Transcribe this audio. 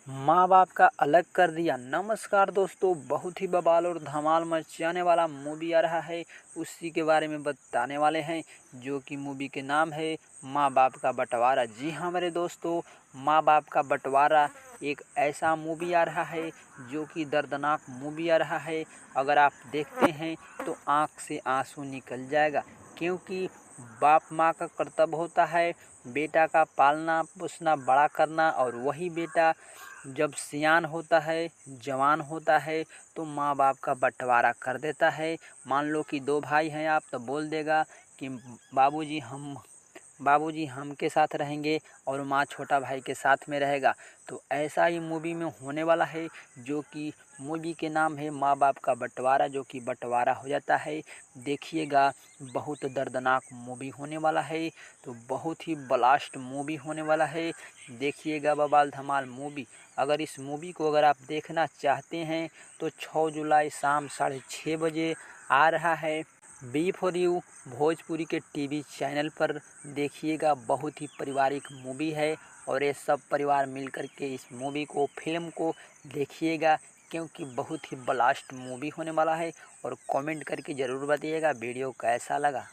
माँ बाप का अलग कर दिया। नमस्कार दोस्तों, बहुत ही बवाल और धमाल मचाने वाला मूवी आ रहा है, उसी के बारे में बताने वाले हैं, जो कि मूवी के नाम है माँ बाप का बंटवारा। जी हाँ मेरे दोस्तों, माँ बाप का बंटवारा एक ऐसा मूवी आ रहा है जो कि दर्दनाक मूवी आ रहा है। अगर आप देखते हैं तो आँख से आंसू निकल जाएगा, क्योंकि बाप माँ का कर्तव्य होता है बेटा का पालना पोसना बड़ा करना, और वही बेटा जब सियान होता है जवान होता है तो माँ बाप का बंटवारा कर देता है। मान लो कि दो भाई हैं आप, तो बोल देगा कि बाबूजी हम के साथ रहेंगे और माँ छोटा भाई के साथ में रहेगा। तो ऐसा ही मूवी में होने वाला है, जो कि मूवी के नाम है माँ बाप का बंटवारा, जो कि बंटवारा हो जाता है। देखिएगा, बहुत दर्दनाक मूवी होने वाला है, तो बहुत ही ब्लास्ट मूवी होने वाला है। देखिएगा बवाल धमाल मूवी। अगर इस मूवी को अगर आप देखना चाहते हैं तो 6 जुलाई शाम 6:30 बजे आ रहा है बी4U भोजपुरी के टीवी चैनल पर। देखिएगा, बहुत ही पारिवारिक मूवी है और ये सब परिवार मिलकर के इस मूवी को फिल्म को देखिएगा, क्योंकि बहुत ही ब्लास्ट मूवी होने वाला है। और कमेंट करके ज़रूर बताइएगा वीडियो कैसा लगा।